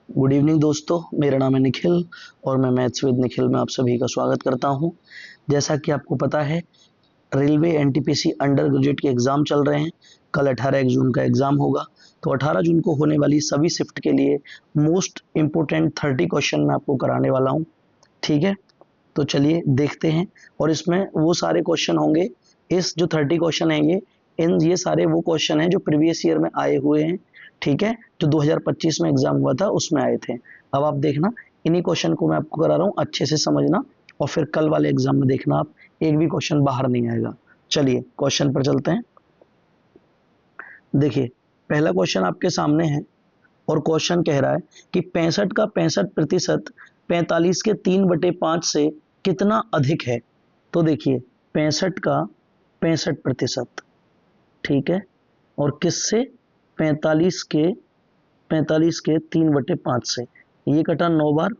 Good evening दोस्तों, मेरा नाम है निखिल और मैं मैथ्स विद निखिल में आप सभी का स्वागत करता हूं। जैसा कि आपको पता है, रेलवे एनटीपीसी अंडर ग्रेजुएट के एग्ज़ाम चल रहे हैं। कल 18 जून का एग्ज़ाम होगा, तो 18 जून को होने वाली सभी शिफ्ट के लिए मोस्ट इम्पोर्टेंट 30 क्वेश्चन मैं आपको कराने वाला हूँ। ठीक है, तो चलिए देखते हैं। और इसमें वो सारे क्वेश्चन होंगे, इस जो 30 क्वेश्चन हैं ये सारे वो क्वेश्चन हैं जो प्रीवियस ईयर में आए हुए हैं। ठीक है, जो 2025 में एग्जाम हुआ था उसमें आए थे। अब आप देखना, इन्हीं क्वेश्चन को मैं आपको करा रहा हूँ, अच्छे से समझना और फिर कल वाले एग्जाम में देखना आप, एक भी क्वेश्चन बाहर नहीं आएगा। चलिए क्वेश्चन पर चलते हैं। देखिए, पहला क्वेश्चन आपके सामने है और क्वेश्चन कह रहा है कि 65 का 65% 45 के 3/5 से कितना अधिक है। तो देखिए, 65 का 65%, ठीक है, और किससे? 45 के 3/5 से। ये कटा 9 बार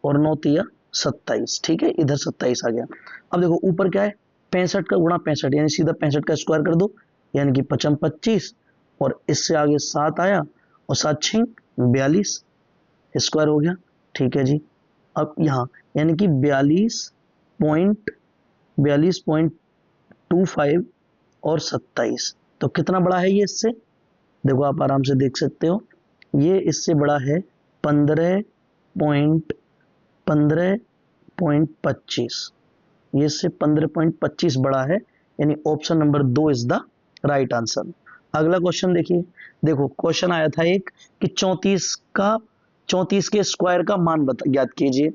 और 9 तिया 27, ठीक है, इधर 27 आ गया। अब देखो ऊपर क्या है, 65 का गुणा 65, यानी सीधा 65 का स्क्वायर कर दो, यानी कि 25, और इससे आगे 7 आया और 7 6 42 स्क्वायर हो गया। ठीक है जी। अब यहाँ यानी कि 42.25 और 27, तो कितना बड़ा है ये इससे? देखो आप आराम से देख सकते हो, ये इससे बड़ा है 15.25, ये इससे 15.25 बड़ा है, यानी option number 2 is the right answer. अगला क्वेश्चन देखिए। देखो क्वेश्चन आया था एक कि 34 के स्क्वायर का मान ज्ञात कीजिए।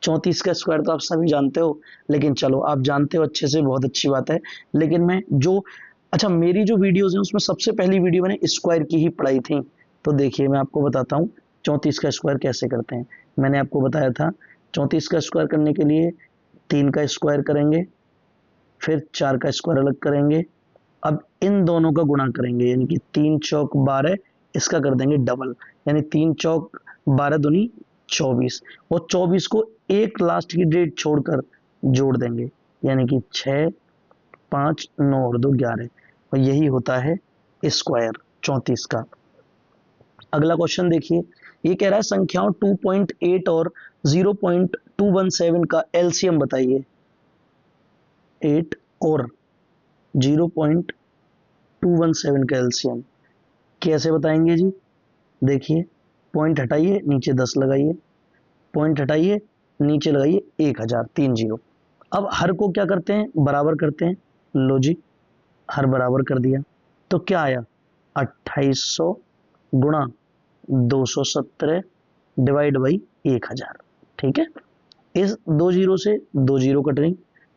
34 का स्क्वायर तो आप सभी जानते हो, लेकिन चलो आप जानते हो अच्छे से, बहुत अच्छी बात है। लेकिन मैं जो अच्छा, मेरी जो वीडियोस हैं उसमें सबसे पहली वीडियो मैंने स्क्वायर की ही पढ़ाई थी। तो देखिए मैं आपको बताता हूँ 34 का स्क्वायर कैसे करते हैं। मैंने आपको बताया था 34 का स्क्वायर करने के लिए 3 का स्क्वायर करेंगे, फिर 4 का स्क्वायर अलग करेंगे। अब इन दोनों का गुणा करेंगे, यानी कि 3 चौक 12, इसका कर देंगे डबल, यानी 3 चौक 12 दूनी 24, और 24 को एक लास्ट की डेट छोड़कर जोड़ देंगे, यानी कि 6 5 9 और 2 11, और यही होता है स्क्वायर 34 का। अगला क्वेश्चन देखिए, ये कह रहा है संख्याओं 2.8 और 0.217 का एलसीएम बताइए। 8 और 0.217 का एलसीएम कैसे बताएंगे जी? देखिए, पॉइंट हटाइए, नीचे 10 लगाइए, पॉइंट हटाइए, नीचे लगाइए 1000, 3 जीरो। अब हर को क्या करते हैं? बराबर करते हैं। लो जी, हर बराबर कर दिया, तो क्या आया? 2800 गुणा 217 डिवाइड बाई 1000। ठीक है, इस 2 जीरो से 2 जीरो कट गई।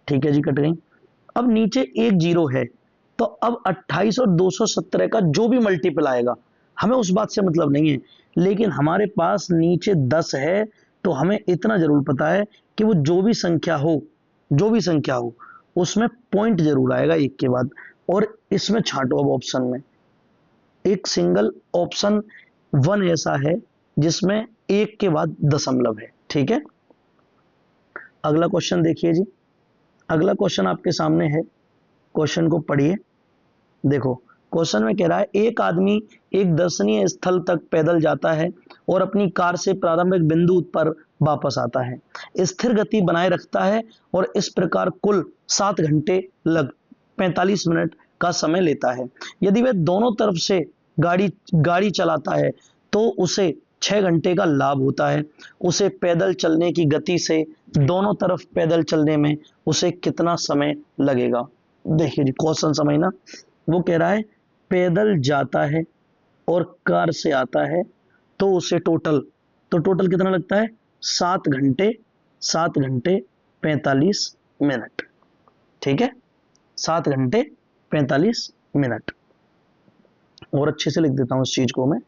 ठीक है जी, कट गई। अब नीचे एक जीरो है, तो अब 28 और 217 का जो भी मल्टीपल आएगा, हमें उस बात से मतलब नहीं है, लेकिन हमारे पास नीचे 10 है, तो हमें इतना जरूर पता है कि वो जो भी संख्या हो, जो भी संख्या हो, उसमें पॉइंट जरूर आएगा एक के बाद। और इसमें छांटो अब ऑप्शन में, एक सिंगल ऑप्शन 1 ऐसा है जिसमें एक के बाद दशमलव है। ठीक है, अगला क्वेश्चन देखिए जी। अगला क्वेश्चन आपके सामने है, क्वेश्चन को पढ़िए। देखो क्वेश्चन में कह रहा है एक आदमी एक दर्शनीय स्थल तक पैदल जाता है और अपनी कार से प्रारंभिक बिंदु पर वापस आता है, स्थिर गति बनाए रखता है और इस प्रकार कुल 7 घंटे लग 45 मिनट का समय लेता है। यदि वह दोनों तरफ से गाड़ी गाड़ी चलाता है तो उसे 6 घंटे का लाभ होता है। उसे पैदल चलने की गति से दोनों तरफ पैदल चलने में उसे कितना समय लगेगा? देखिए जी, क्वेश्चन समझना। वो कह रहा है पैदल जाता है और कार से आता है, तो उसे टोटल कितना लगता है? 7 घंटे, 7 घंटे 45 मिनट। ठीक है, 7 घंटे 45 मिनट। और अच्छे से लिख देता हूँ इस चीज को, मैं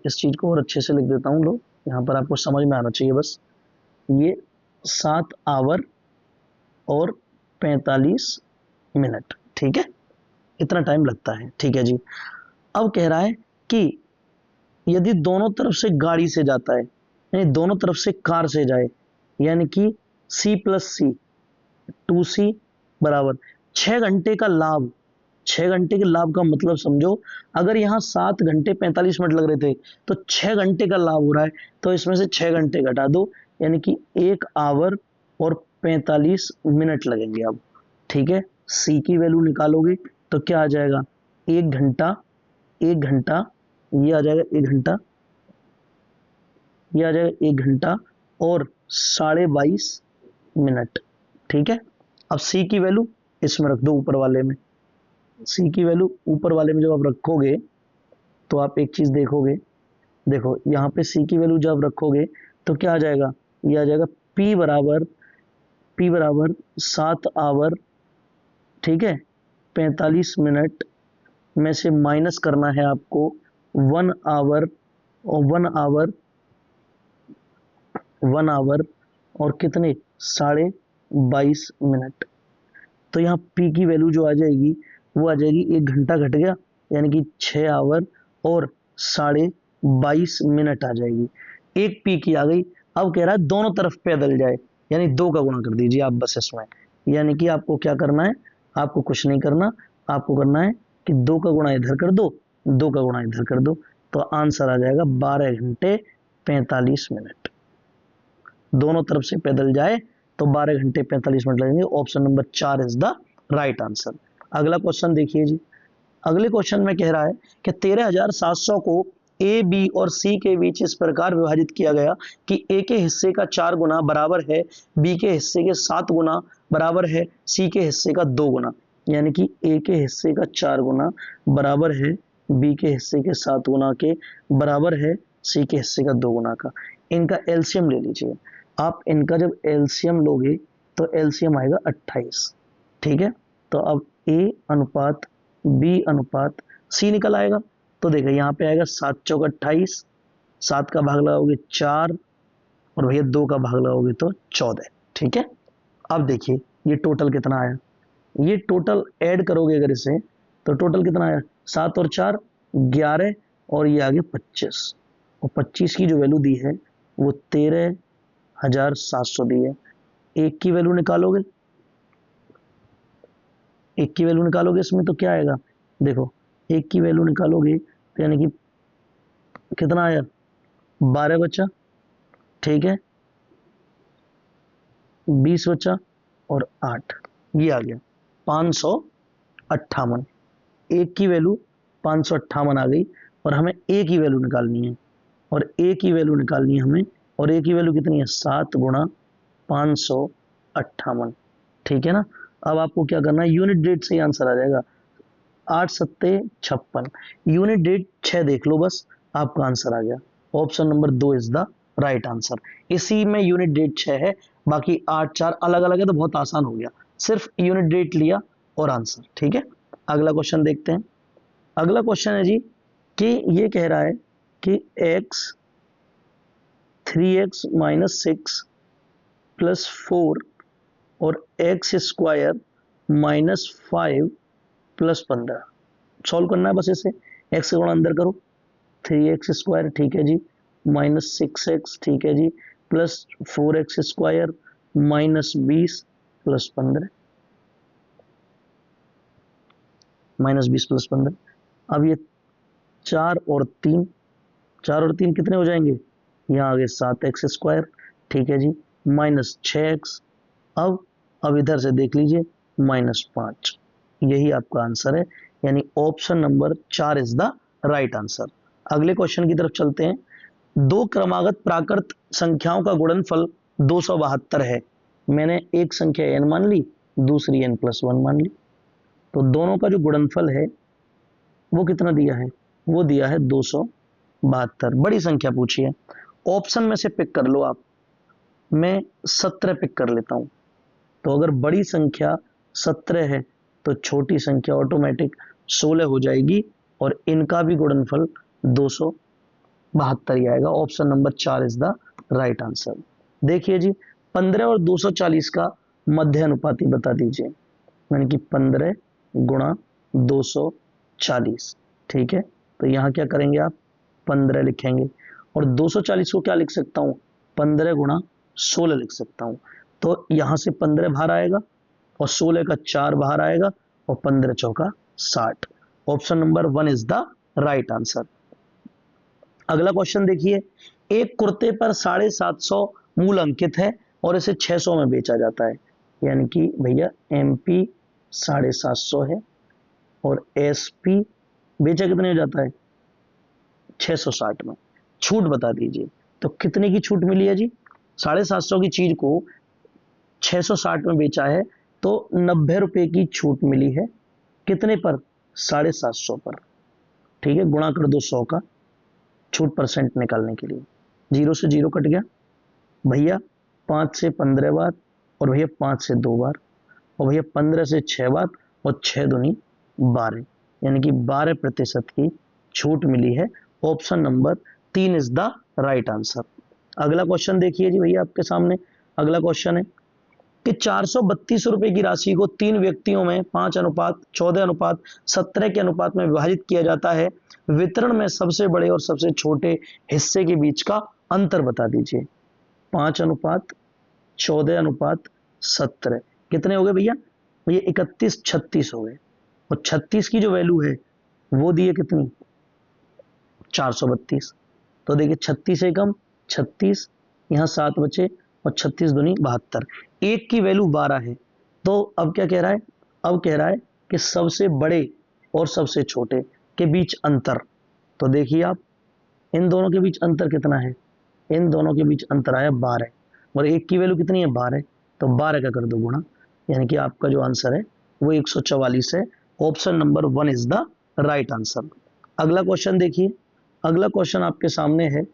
इस चीज को और अच्छे से लिख देता हूँ। लोग यहाँ पर आपको समझ में आना चाहिए बस। ये 7 आवर और 45 मिनट, ठीक है, इतना टाइम लगता है। ठीक है जी। अब कह रहा है कि यदि दोनों तरफ से गाड़ी से जाता है, यानी दोनों तरफ से कार से जाए, यानी कि C+C 2C बराबर 6 घंटे का लाभ, 6 घंटे के लाभ का मतलब समझो, अगर यहाँ 7 घंटे 45 मिनट लग रहे थे तो 6 घंटे का लाभ हो रहा है, तो इसमें से 6 घंटे घटा दो, यानी कि 1 आवर और 45 मिनट लगेंगे अब। ठीक है, सी की वैल्यू निकालोगे तो क्या आ जाएगा, 1 घंटा, 1 घंटा, ये आ जाएगा 1 घंटा, ये आ जाएगा 1 घंटा और 22.5 मिनट। ठीक है, अब सी की वैल्यू इसमें रख दो ऊपर वाले में। सी की वैल्यू ऊपर वाले में जब आप रखोगे तो आप एक चीज देखोगे, देखो यहाँ पे सी की वैल्यू जब रखोगे तो क्या आ जाएगा, ये आ जाएगा पी बराबर 7 आवर, ठीक है, 45 मिनट में से माइनस करना है आपको 1 आवर, और 1 आवर और कितने 22.5 मिनट। तो यहाँ पी की वैल्यू जो आ जाएगी वो आ जाएगी, 1 घंटा घट गया यानी कि 6 आवर और 22.5 मिनट आ जाएगी। एक पी की आ गई। अब कह रहा है दोनों तरफ पैदल जाए, यानी 2 का गुणा कर दीजिए आप बस इसमें। यानी कि आपको क्या करना है, आपको कुछ नहीं करना, आपको करना है कि 2 का गुणा इधर कर दो, 2 का गुणा इधर कर दो, तो आंसर आ जाएगा 12 घंटे 45 मिनट। दोनों तरफ से पैदल जाए तो 12 घंटे 45 मिनट लगेंगे। Option number 4 is the right answer. अगला क्वेश्चन देखिए जी। अगले क्वेश्चन में कह रहा है कि 13,700 को ए, बी और सी के बीच इस प्रकार विभाजित किया गया कि ए के हिस्से का 4 गुना बराबर है बी के हिस्से के 7 गुना बराबर है सी के हिस्से का 2 गुना। यानी कि ए के हिस्से का 4 गुना बराबर है बी के हिस्से के 7 गुना के बराबर है सी के हिस्से का 2 गुना का। इनका एलसीएम ले लीजिए आप। इनका जब एलसीएम लोगे तो एलसीएम आएगा 28। ठीक है, तो अब ए अनुपात बी अनुपात सी निकल आएगा। तो देखो यहाँ पे आएगा 7 चौक 28, 7 का भाग लगाओगे 4 और भैया 2 का भाग लगाओगे तो 14। ठीक है, अब देखिए ये टोटल कितना आया, ये टोटल ऐड करोगे अगर इसे तो टोटल कितना आया, 7 और 4 11 और ये आगे 25, और 25 की जो वैल्यू दी है वो 13,700 दी है। एक की वैल्यू निकालोगे, एक की वैल्यू निकालोगे इसमें तो क्या आएगा, देखो एक की वैल्यू निकालोगे तो यानी कि कितना आया, 12 बचा, ठीक है, 20 बचा और 8, ये आ गया 558। एक की वैल्यू 558 आ गई और हमें ए की वैल्यू निकालनी है, और ए की वैल्यू निकालनी है हमें, और ए की वैल्यू कितनी है 7 गुणा 558। ठीक है ना, अब आपको क्या करना है, यूनिट डेट से ही आंसर आ जाएगा। 8 सत्ते 56, यूनिट डेट 6 देख लो बस, आपका आंसर आ गया। Option number 2 is the right answer. इसी में यूनिट डेट 6 है, बाकी 8 4 अलग अलग है तो बहुत आसान हो गया, सिर्फ यूनिट डेट लिया और आंसर। ठीक है, अगला क्वेश्चन देखते हैं। अगला क्वेश्चन है जी कि ये कह रहा है कि x 3x माइनस 6 प्लस 4 और x square minus 5 plus 15 solve करना है बस इसे। एक्स का गुणा अंदर करो, 3x स्क्वायर, ठीक है जी, माइनस 6x, ठीक है जी, plus 4x square minus 20 plus 15, minus 20 plus 15। अब ये 4 और 3, 4 और 3 कितने हो जाएंगे, यहाँ आगे 7x स्क्वायर, ठीक है जी, माइनस 6x। अब इधर से देख लीजिए माइनस 5। यही आपका आंसर है, यानी option number 4 is the right answer. अगले क्वेश्चन की तरफ चलते हैं। दो क्रमागत प्राकृत संख्याओं का गुणनफल 272 है। मैंने एक संख्या n मान ली, दूसरी n+1 मान ली, तो दोनों का जो गुणनफल है वो कितना दिया है, वो दिया है 272। बड़ी संख्या पूछी है, ऑप्शन में से पिक कर लो आप। मैं 17 पिक कर लेता हूं। तो अगर बड़ी संख्या 17 है तो छोटी संख्या ऑटोमेटिक 16 हो जाएगी, और इनका भी गुणनफल 272 ही आएगा। Option number 4 is the right answer. देखिए जी, 15 और 240 का मध्य अनुपाती बता दीजिए, यानी कि 15 गुणा 240। ठीक है, तो यहाँ क्या करेंगे आप, 15 लिखेंगे, और 240 को क्या लिख सकता हूँ, 15 गुणा 16 लिख सकता हूँ। तो यहाँ से 15 बाहर आएगा और 16 का 4 बाहर आएगा, और 15 चौका 60। Option number 1 is the right answer. अगला क्वेश्चन देखिए, एक कुर्ते पर 750 मूल अंकित है और इसे 600 में बेचा जाता है, यानी कि भैया MP 750 है और SP बेचा कितने में जाता है, 660 में। छूट बता दीजिए, तो कितने की छूट मिली है जी, 750 की चीज को 660 में बेचा है तो 90 रुपए की छूट मिली है, कितने पर, 750 पर। ठीक है, गुणा कर दो 100 का, छूट परसेंट निकालने के लिए, 0 से 0 कट गया भैया, 5 से 15 बार, और भैया 5 से 2 बार, और भैया 15 से 6 बार, और 6 दूनी 12, यानी कि 12% की छूट मिली है। Option number 3 is the right answer. अगला क्वेश्चन देखिए जी भैया आपके सामने। अगला क्वेश्चन है कि 432 रुपए की राशि को 3 व्यक्तियों में 5:14:17 के अनुपात में विभाजित किया जाता है, वितरण में सबसे बड़े और सबसे छोटे हिस्से के बीच का अंतर बता दीजिए। 5:14:17 कितने हो गए भैया, ये 31-36 हो गए, और 36 की जो वैल्यू है वो दी है कितनी, 432। तो देखिए 36 से कम 36, यहाँ 7 बचे, और 36 दूनी 72, एक की वैल्यू 12 है। तो अब क्या कह रहा है, अब कह रहा है कि सबसे बड़े और सबसे छोटे के बीच अंतर। तो देखिए आप, इन दोनों के बीच अंतर कितना है, इन दोनों के बीच अंतर आया 12, और एक की वैल्यू कितनी है 12, तो 12 का कर दो गुणा, यानी कि आपका जो आंसर है वो 144 है। Option number 1 is the right answer. अगला क्वेश्चन देखिए, अगला क्वेश्चन आपके सामने है,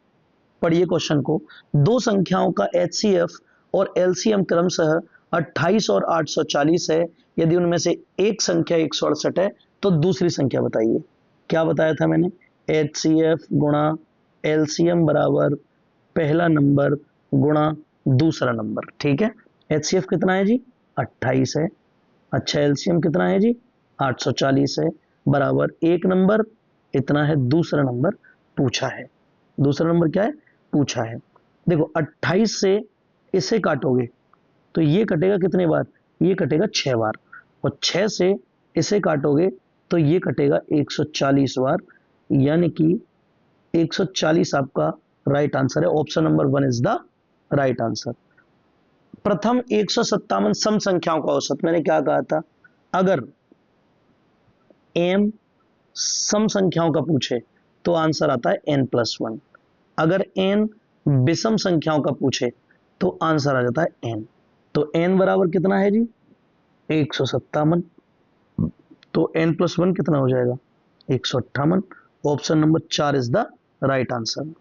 पढ़िए क्वेश्चन को। दो संख्याओं का HCF और LCM क्रमशः 28 और 840 है, यदि उनमें से एक संख्या 168 है तो दूसरी संख्या बताइए। क्या बताया था मैंने, HCF गुणा LCM बराबर पहला नंबर गुणा दूसरा नंबर। ठीक है, HCF कितना है जी, 28 है, अच्छा LCM कितना है जी, 840 है, बराबर एक नंबर इतना है, दूसरा नंबर पूछा है। दूसरा नंबर क्या है, पूछा है। देखो 28 से इसे काटोगे तो ये कटेगा कितने बार, ये कटेगा 6 बार, और 6 से इसे काटोगे तो ये कटेगा 140 बार, यानी कि 140 आपका राइट आंसर है। Option number 1 is the right answer. प्रथम 157 सम संख्याओं का औसत, मैंने क्या कहा था, अगर m सम संख्याओं का पूछे तो आंसर आता है n+1, अगर n विषम संख्याओं का पूछे तो आंसर आ जाता है n। तो n बराबर कितना है जी, 157, तो n+1 कितना हो जाएगा, 158। Option number 4 is the right answer.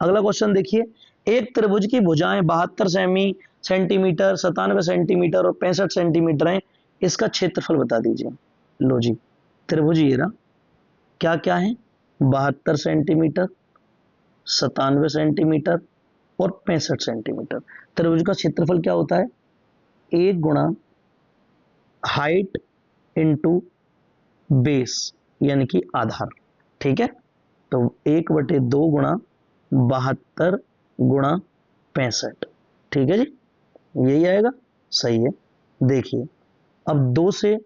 अगला क्वेश्चन देखिए, एक त्रिभुज की भुजाएं 72 सेंटीमीटर, 97 सेंटीमीटर और 65 सेंटीमीटर है, इसका क्षेत्रफल बता दीजिए। लो जी, त्रिभुज ये रहा, क्या क्या है, 72 सेंटीमीटर, 97 सेंटीमीटर और 65 सेंटीमीटर। त्रिभुज का क्षेत्रफल क्या होता है, एक गुणा हाइट इंटू बेस, यानी कि आधार। ठीक है, तो 1/2 गुणा 72 गुणा 65। ठीक है जी, यही आएगा, सही है। देखिए अब 2 से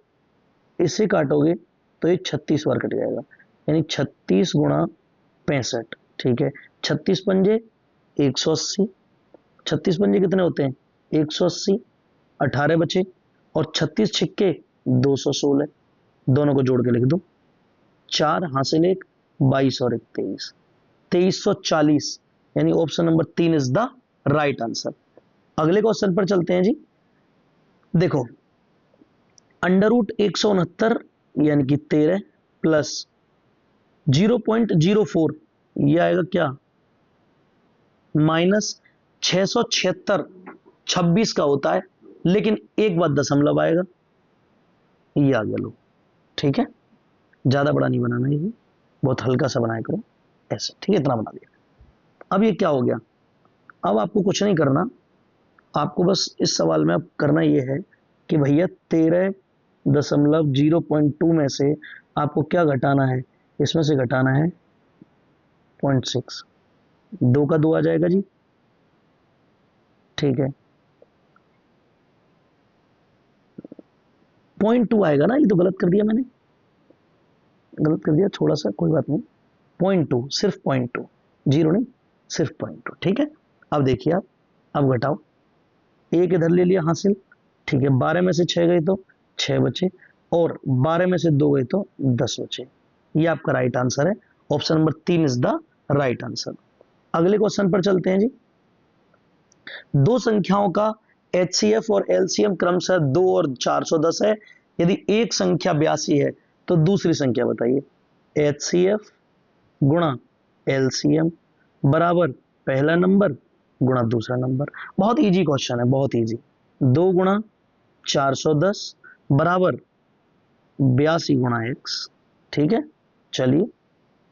इसे काटोगे तो ये 36 बार कट जाएगा, यानी 36 गुणा 65। ठीक है, 36 पंजे 180, 36 पंजे कितने होते हैं 180, 18 बचे, और 36 छिक्के 216, दोनों को जोड़ के लिख दो, 4 हासिल 1, 22 और 1 23, 2340, यानी option number 3 is the right answer. अगले क्वेश्चन पर चलते हैं जी। देखो √169 यानी कि 13 प्लस 0.04, यह आएगा क्या, -676 26 का होता है, लेकिन एक बार दशमलव आएगा, ये आ गया लो। ठीक है, ज्यादा बड़ा नहीं बनाना, ये बहुत हल्का सा बनाया करो ऐसे। ठीक है, इतना बना दिया। अब ये क्या हो गया, अब आपको कुछ नहीं करना, आपको बस इस सवाल में अब करना ये है कि भैया 13.02 में से आपको क्या घटाना है, इसमें से घटाना है 0.6, 2 का 2 आ जाएगा जी। ठीक है, 0.2 आएगा ना, ये तो गलत कर दिया मैंने, गलत कर दिया थोड़ा सा, कोई बात नहीं। 0.2, सिर्फ 0.2, जीरो नहीं, सिर्फ 0.2, ठीक है। अब देखिए आप, अब घटाओ, एक इधर ले लिया हासिल, ठीक है। 12 में से 6 गए तो 6 बचे, और 12 में से 2 गए तो 10 बचे। ये आपका राइट आंसर है, option number 3 is the right answer. अगले क्वेश्चन पर चलते हैं जी। दो संख्याओं का एचसीएफ और एलसीएम क्रमशः 2 और 410 है। यदि एक संख्या 82 है तो दूसरी संख्या बताइए। एचसीएफ गुणा एलसीएम बराबर पहला नंबर गुणा दूसरा नंबर। बहुत इजी क्वेश्चन है, बहुत इजी। 2 गुणा 410 बराबर 82 गुणा एक्स, ठीक है। चलिए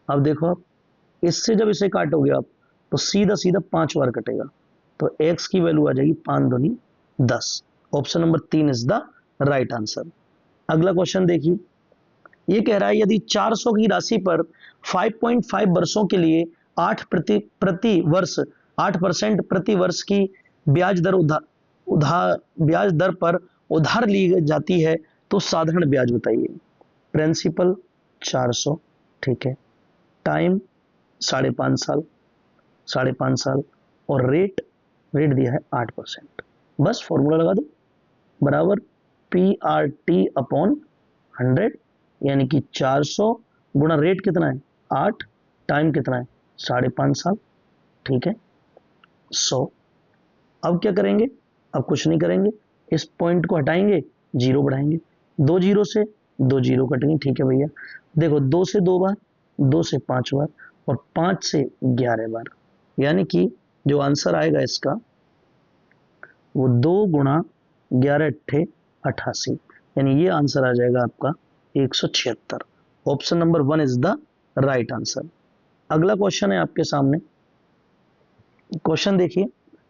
अब देखो, आप इससे जब इसे काटोगे आप तो सीधा सीधा 5 बार कटेगा, तो x की वैल्यू आ जाएगी 5 दूनी 10। Option number 3 is the right answer. अगला क्वेश्चन देखिए, ये कह रहा है यदि 400 की राशि पर 5.5 वर्षों के लिए 8% प्रति वर्ष की ब्याज दर ब्याज दर पर उधार ली जाती है तो साधारण ब्याज बताइए। प्रिंसिपल 400, ठीक है। टाइम 5.5 साल, और रेट दिया है 8%। बस फॉर्मूला लगा दो, बराबर PRT अपॉन 100, यानी कि 400 गुणा रेट कितना है 8, टाइम कितना है 5.5 साल, ठीक है, 100। अब क्या करेंगे, अब कुछ नहीं करेंगे, इस पॉइंट को हटाएंगे, जीरो बढ़ाएंगे, 2 जीरो से 2 जीरो कटेंगे, ठीक है भैया। देखो 2 से 2 बार, 2 से 5 बार, और 5 से 11 बार, यानी कि जो आंसर आएगा इसका वो 2 गुणा 11 अट्ठे 88, यानी ये आंसर आ जाएगा आपका 176। Option number 1 is the right answer. अगला क्वेश्चन है आपके सामने। क्वेश्चन देखिए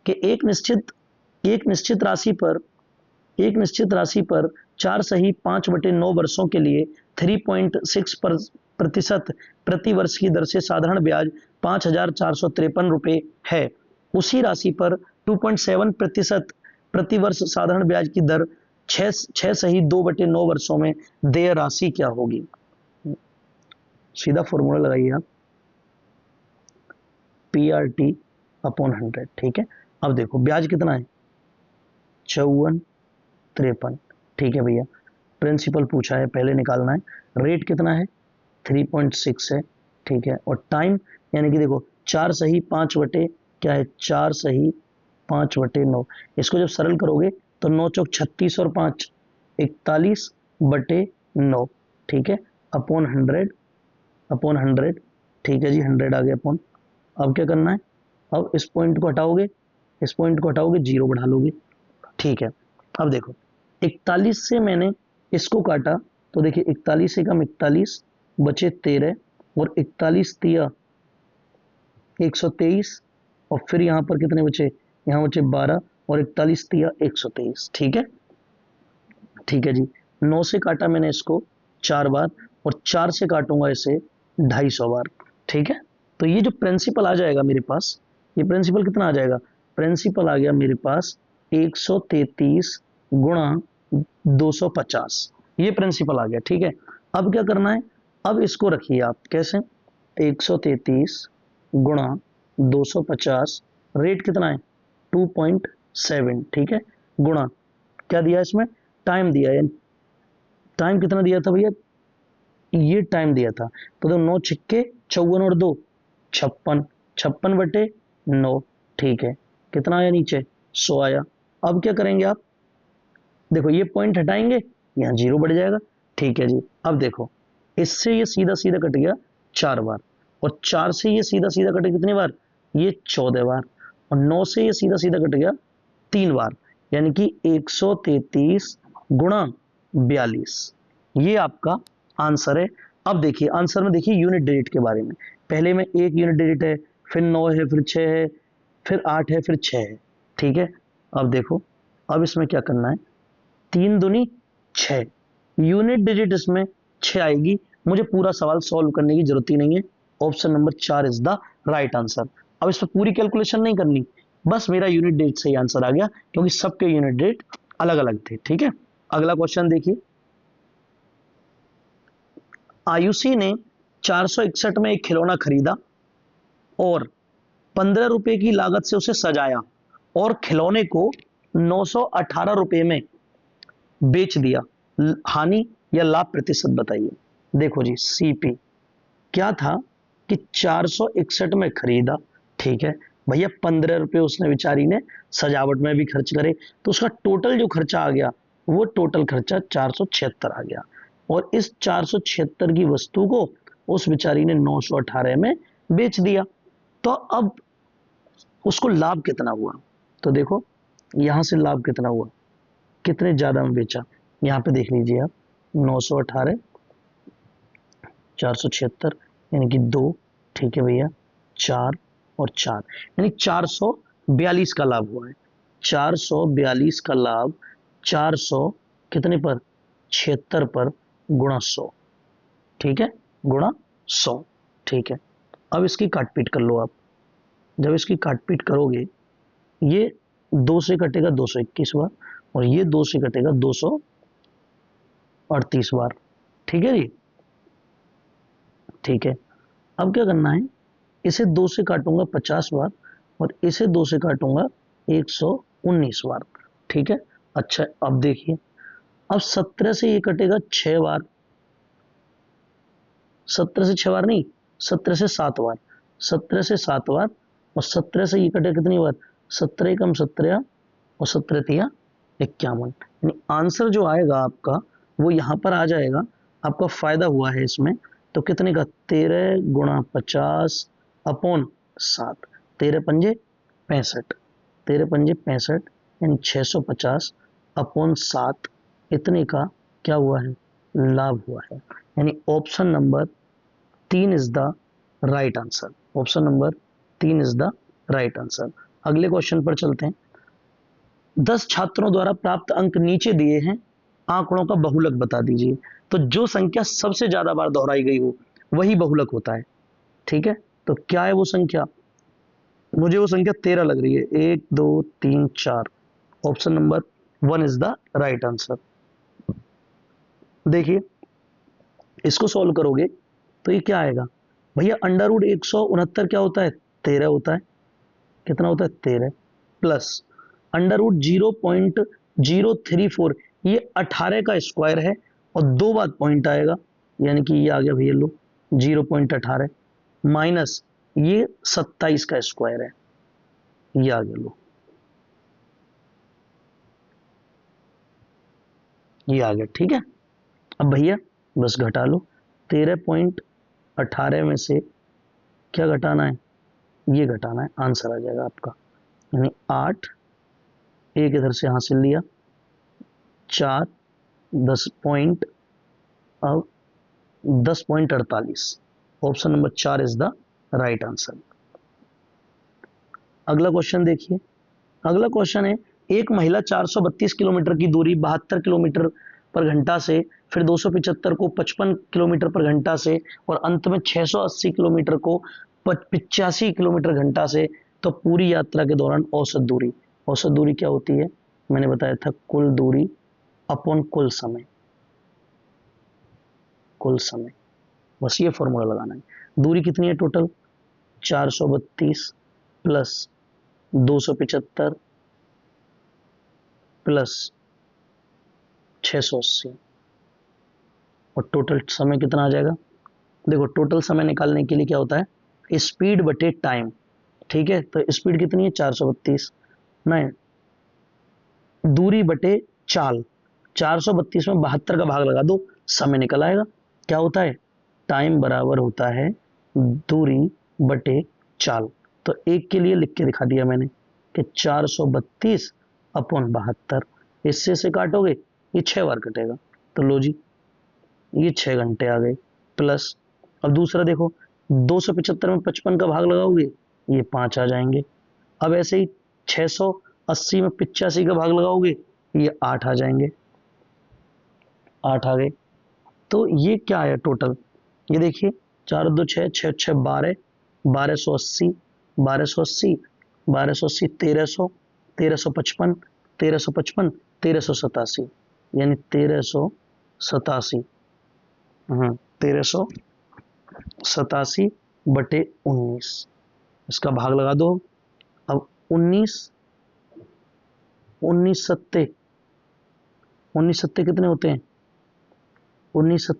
कि एक निश्चित राशि पर 4 सही 5/9 वर्षों के लिए 3.6% प्रति वर्ष की दर से साधारण ब्याज 5,453 रुपए है। उसी राशि पर 2.7% प्रति वर्ष साधारण ब्याज की दर 6 सही 2/9 वर्षों में देय राशि क्या होगी। सीधा फॉर्मूला लगाइए आप, PRT अपॉन 100, ठीक है। अब देखो ब्याज कितना है 5453, ठीक है भैया। प्रिंसिपल पूछा है, पहले निकालना है। रेट कितना है 3.6 है, ठीक है। और टाइम यानी कि देखो 4 सही 5 बटे क्या है 4 सही 5/9, इसको जब सरल करोगे तो 9 चौक 36 और 5 41/9, ठीक है, अपॉन 100, ठीक है जी, 100 आ गया अपॉन। अब क्या करना है, अब इस पॉइंट को हटाओगे, जीरो बढ़ा लोगे, ठीक है। अब देखो 41 से मैंने इसको काटा तो देखिए 41 से कम 41 बचे 13, और 41 तिया 123, और फिर यहाँ पर कितने बचे, यहाँ बचे 12, और 41 तिया 123, ठीक है, ठीक है जी। 9 से काटा मैंने इसको 4 बार, और 4 से काटूंगा इसे 250 बार, ठीक है। तो ये जो प्रिंसिपल आ जाएगा मेरे पास, ये प्रिंसिपल कितना आ जाएगा, प्रिंसिपल आ गया मेरे पास 133 गुणा 250, ये प्रिंसिपल आ गया, ठीक है। अब क्या करना है, अब इसको रखिए आप कैसे, 133 गुणा 250, रेट कितना है 2.7, ठीक है, गुणा क्या दिया इसमें, टाइम दिया है। टाइम कितना दिया था भैया, ये टाइम दिया था, तो 9 छिक्के 54 और 2 56, 56/9, ठीक है। कितना आया नीचे 100 आया। अब क्या करेंगे आप, देखो ये पॉइंट हटाएंगे, यहाँ जीरो बढ़ जाएगा, ठीक है जी। अब देखो इससे ये सीधा सीधा कट गया 4 बार, और 4 से ये सीधा सीधा कटे कितनी बार, ये 14 बार, और 9 से ये सीधा सीधा कट गया 3 बार, यानी कि 133 गुणा 42, ये आपका आंसर है। अब देखिए आंसर में देखिए यूनिट डिजिट के बारे में, पहले में 1 यूनिट डिजिट है, फिर 9 है, फिर 6 है, फिर 8 है, फिर 6 है, ठीक है। अब देखो, अब इसमें क्या करना है, 3 दूनी 6, यूनिट डिजिट इसमें 6 आएगी। मुझे पूरा सवाल सॉल्व करने की जरूरत ही नहीं है, option number 4 is the right answer. अब इस पर पूरी कैलकुलेशन नहीं करनी, बस मेरा यूनिट डिजिट से ही आंसर आ गया, क्योंकि सबके यूनिट डिजिट अलग अलग थे, ठीक है। अगला क्वेश्चन देखिए, आयुषी ने 461 में एक खिलौना खरीदा और 15 रुपए की लागत से उसे सजाया और खिलौने को 918 रुपए में बेच दिया। हानि या लाभ प्रतिशत बताइए। देखो जी, सीपी क्या था कि 461 में खरीदा, ठीक है भैया, 15 रुपए उसने बेचारी ने सजावट में भी खर्च करे, तो उसका टोटल जो खर्चा आ गया वो टोटल खर्चा 476 आ गया। और इस 476 की वस्तु को उस बेचारी ने 918 में बेच दिया। तो अब उसको लाभ कितना हुआ? तो देखो यहां से लाभ कितना हुआ, कितने ज्यादा में बेचा, यहाँ पे देख लीजिए आप, 918 476 यानी कि 2, ठीक है भैया, 4 और 4 यानी 442 का लाभ हुआ है। 442 का लाभ 400 कितने पर, 76 पर गुणा 100, ठीक है, गुणा 100, ठीक है। अब इसकी काटपीट कर लो आप। जब इसकी काटपीट करोगे, ये 2 से कटेगा 221 बार और ये 2 से कटेगा 238 बार, ठीक है जी, ठीक है। अब क्या करना है, इसे 2 से काटूंगा 50 बार और इसे 2 से काटूंगा 119 बार, ठीक है। अच्छा अब देखिए, अब 17 से ये कटेगा 6 बार, 17 से 6 बार नहीं, 17 से 7 बार, 17 से 7 बार और 17 से ये कटे कितनी बार, 17 कम 17 और 17 तिया 51, यानी आंसर जो आएगा आपका वो यहां पर आ जाएगा। आपका फायदा हुआ है इसमें, तो कितने का, 13 गुणा 50 अपॉन 7, 13 पंजे 65, 13 पंजे 65 यानी 650 अपॉन 7, इतने का क्या हुआ है, लाभ हुआ है। यानी option number 3 is the right answer. Option number 3 is the right answer. अगले क्वेश्चन पर चलते हैं। 10 छात्रों द्वारा प्राप्त अंक नीचे दिए हैं, आंकड़ों का बहुलक बता दीजिए। तो जो संख्या सबसे ज्यादा बार दोहराई गई हो वही बहुलक होता है, ठीक है। तो क्या है वो संख्या, मुझे वो संख्या 13 लग रही है, 1 2 3 4, option number 1 is the right answer. देखिए इसको सॉल्व करोगे तो ये क्या आएगा भैया, अंडर रूट 169 क्या होता है, 13 होता है, कितना होता है 13, प्लस अंडर रूट 0.034, ये 18 का स्क्वायर है और 2 बार पॉइंट आएगा, यानी कि ये आ गया भैया लो 0.18, माइनस ये 27 का स्क्वायर है, ये आ गया लो, ये आ गया, ठीक है। अब भैया बस घटा लो, 13.18 में से क्या घटाना है, ये घटाना है, आंसर आ जाएगा आपका, यानी 8, एक इधर से हासिल लिया, 4, 10 पॉइंट, अब 10.48, option number 4 is the right answer. अगला क्वेश्चन देखिए। अगला क्वेश्चन है, एक महिला 432 किलोमीटर की दूरी 72 किलोमीटर पर घंटा से, फिर 275 को 55 किलोमीटर पर घंटा से और अंत में 680 किलोमीटर को 85 किलोमीटर घंटा से, तो पूरी यात्रा के दौरान औसत दूरी, औसत दूरी क्या होती है, मैंने बताया था कुल दूरी अपॉन कुल समय, कुल समय, बस ये फॉर्मूला लगाना है। दूरी कितनी है टोटल, 432 प्लस 275 प्लस 680 और टोटल समय कितना आ जाएगा। देखो टोटल समय निकालने के लिए क्या होता है, स्पीड बटे टाइम, ठीक है। तो स्पीड कितनी है 432, नहीं, दूरी बटे चाल, 432 में 72 का भाग लगा दो, समय निकल आएगा। क्या होता है, टाइम बराबर होता है दूरी बटे चाल। तो एक के लिए लिख के दिखा दिया मैंने कि 432 अपॉन 72, इससे से काटोगे ये 6 बार कटेगा, तो लो जी ये 6 घंटे आ गए, प्लस अब दूसरा देखो 275 में 55 का भाग लगाओगे ये 5 आ जाएंगे, अब ऐसे ही 680 में 85 का भाग लगाओगे ये 8 आ जाएंगे, 8 आ गए। तो ये क्या आया टोटल, ये देखिए 4 2 6 6 6 12, 1280, 1280, 1280, 1300, 1355, 1355, 1387, यानी 1387, 1387/19, इसका भाग लगा दो। अब 19 कितने होते हैं? 19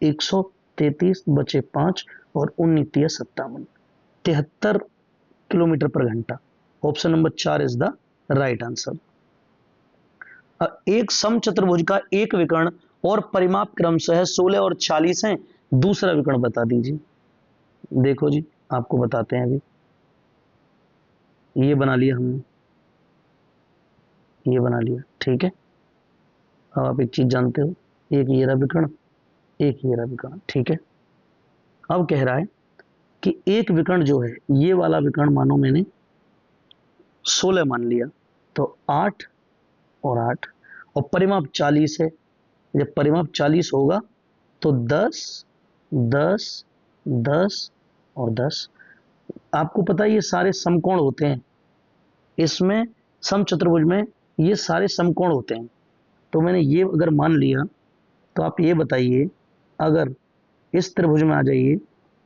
133 बचे 5 और 19 57, 73 किलोमीटर पर घंटा। Option number 4 is the right answer. एक समचतुर्भुज का एक विकर्ण और परिमाप क्रमशः 16 और 40 है, दूसरा विकर्ण बता दीजिए। देखो जी, आपको बताते हैं। अभी ये बना लिया हमने, ये बना लिया, ठीक है। अब आप एक चीज जानते हो, एक ये रहा विकर्ण, एक ये रहा विकर्ण, ठीक है। अब कह रहा है कि एक विकर्ण जो है, ये वाला विकर्ण मानो मैंने 16 मान लिया, तो 8 और 8, और परिमाप 40 है। जब परिमाप 40 होगा तो 10 10 10 और 10। आपको पता है ये सारे समकोण होते हैं, इसमें समचतुर्भुज में ये सारे समकोण होते हैं। तो मैंने ये अगर मान लिया, तो आप ये बताइए, अगर इस त्रिभुज में आ जाइए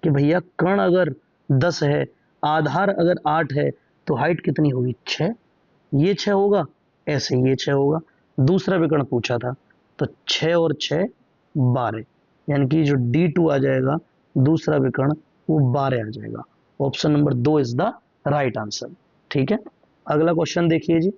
कि भैया कर्ण अगर 10 है, आधार अगर 8 है, तो हाइट कितनी होगी? 6। ये 6 होगा, ऐसे ये 6 होगा। दूसरा विकर्ण पूछा था, तो 6 और 6 12, यानी कि जो D2 आ जाएगा दूसरा विकर्ण, वो 12 आ जाएगा। Option number 2 is the right answer, ठीक है। अगला क्वेश्चन देखिए जी।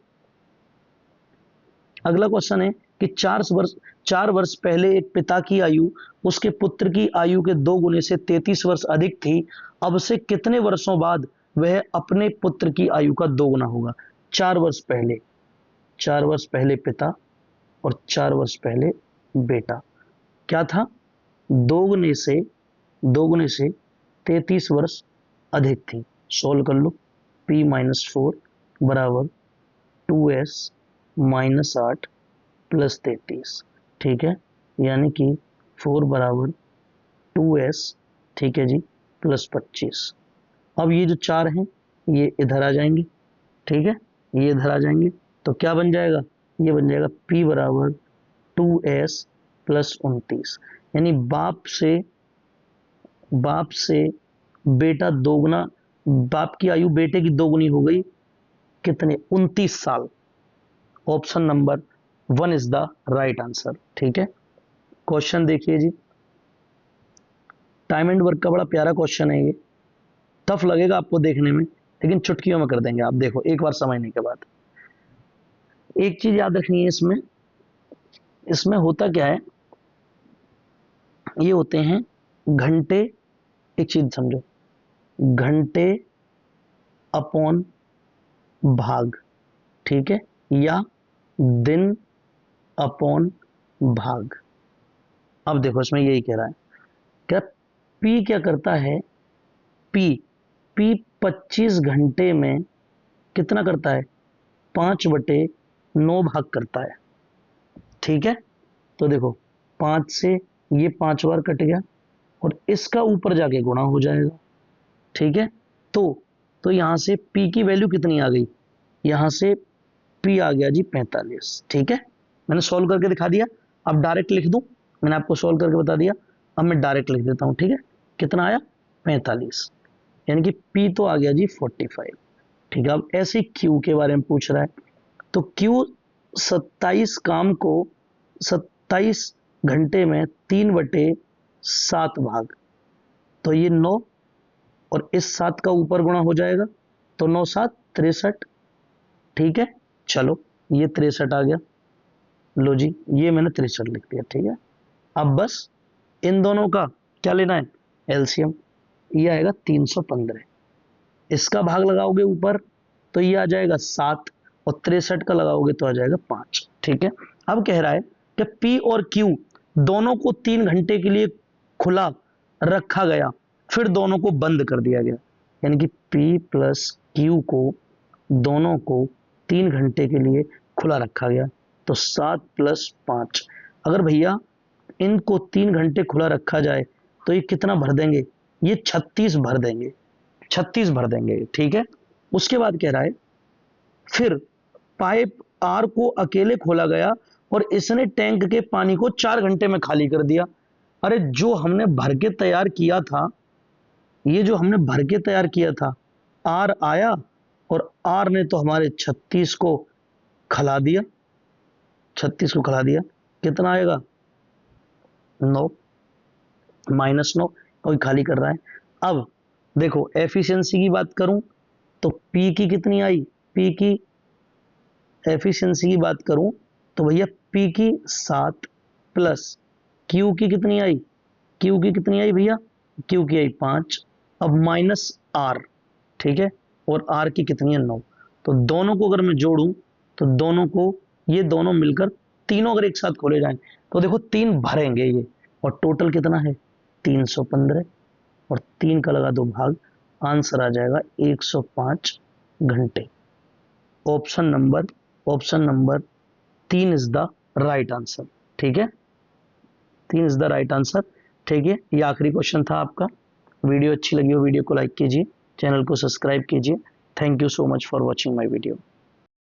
अगला क्वेश्चन है कि 4 वर्ष पहले एक पिता की आयु उसके पुत्र की आयु के 2 गुने से 33 वर्ष अधिक थी। अब से कितने वर्षों बाद वह अपने पुत्र की आयु का 2 गुना होगा? 4 वर्ष पहले, 4 वर्ष पहले पिता और 4 वर्ष पहले बेटा, क्या था? 2 गुने से 33 वर्ष अधिक थी। सोल्व कर लो। P-4 बराबर 2S माइनस 8 प्लस 33, ठीक है। यानी कि 4 बराबर 2S, ठीक है जी, प्लस 25। अब ये जो 4 हैं ये इधर आ जाएंगे, ठीक है, ये इधर आ जाएंगे, तो क्या बन जाएगा? ये बन जाएगा P बराबर 2S प्लस 29। यानी बाप से बेटा दोगुना, बाप की आयु बेटे की दोगुनी हो गई, कितने? 29 साल। Option number 1 is the right answer, ठीक है। क्वेश्चन देखिए जी, टाइम एंड वर्क का बड़ा प्यारा क्वेश्चन है ये। टफ लगेगा आपको देखने में, लेकिन चुटकियों में कर देंगे आप, देखो एक बार समझने के बाद। एक चीज याद रखनी है, इसमें होता क्या है, ये होते हैं घंटे। एक चीज समझो, घंटे अपॉन भाग, ठीक है, या दिन अपॉन भाग। अब देखो इसमें यही कह रहा है, क्या पी क्या करता है? पी 25 घंटे में कितना करता है? 5/9 भाग करता है, ठीक है। तो देखो 5 से ये 5 बार कट गया और इसका ऊपर जाके गुणा हो जाएगा, ठीक है। तो यहां से पी की वैल्यू कितनी आ गई? यहां से पी आ गया जी 45, ठीक है। मैंने सॉल्व करके दिखा दिया, अब डायरेक्ट लिख दूं, मैंने आपको सॉल्व करके बता दिया, अब मैं डायरेक्ट लिख देता हूं, ठीक है। कितना आया? 45, यानी कि पी तो आ गया जी 45, ठीक है। अब ऐसे क्यू के बारे में पूछ रहा है, तो क्यू 27 घंटे में 3/7 भाग, तो ये 9 और इस 7 का ऊपर गुणा हो जाएगा, तो 9 7 63, ठीक है। चलो ये 63 आ गया, लो जी ये मैंने 63 लिख दिया, ठीक है। अब बस इन दोनों का क्या लेना है? एलसीएम। ये आएगा 315, इसका भाग लगाओगे ऊपर तो ये आ जाएगा 7, और 63 का लगाओगे तो आ जाएगा 5, ठीक है। अब कह रहा है कि पी और क्यू दोनों को 3 घंटे के लिए खुला रखा गया, फिर दोनों को बंद कर दिया गया, यानी कि पी प्लस क्यू को दोनों को 3 घंटे के लिए खुला रखा गया, तो 7 + 5। अगर भैया इनको 3 घंटे खुला रखा जाए तो ये कितना भर देंगे? ये 36 भर देंगे, 36 भर देंगे, ठीक है। उसके बाद कह रहा है फिर पाइप आर को अकेले खोला गया और इसने टैंक के पानी को 4 घंटे में खाली कर दिया। अरे जो हमने भर के तैयार किया था, ये जो हमने भर के तैयार किया था, आर आया और आर ने तो हमारे 36 को खिला दिया, 36 को खिला दिया। कितना आएगा? 9, -9, कोई खाली कर रहा है। अब देखो एफिशिएंसी की बात करूं तो पी की कितनी आई, पी की एफिशिएंसी की बात करूं तो भैया पी की 7 प्लस क्यू की कितनी आई, क्यू की कितनी आई भैया, क्यू की आई 5। अब माइनस आर, ठीक है, और आर की कितनी है 9। तो दोनों को अगर मैं जोड़ूं तो दोनों को, ये दोनों मिलकर तीनों अगर एक साथ खोले जाएं तो देखो 3 भरेंगे ये, और टोटल कितना है 315, और 3 का लगा दो भाग, आंसर आ जाएगा 105 घंटे। Option number 3 is the right answer. ठीक है, 3 इज द राइट आंसर। ठीक है, ये आखिरी क्वेश्चन था आपका। वीडियो अच्छी लगी हो वीडियो को लाइक कीजिए, चैनल को सब्सक्राइब कीजिए। Thank you so much for watching my video.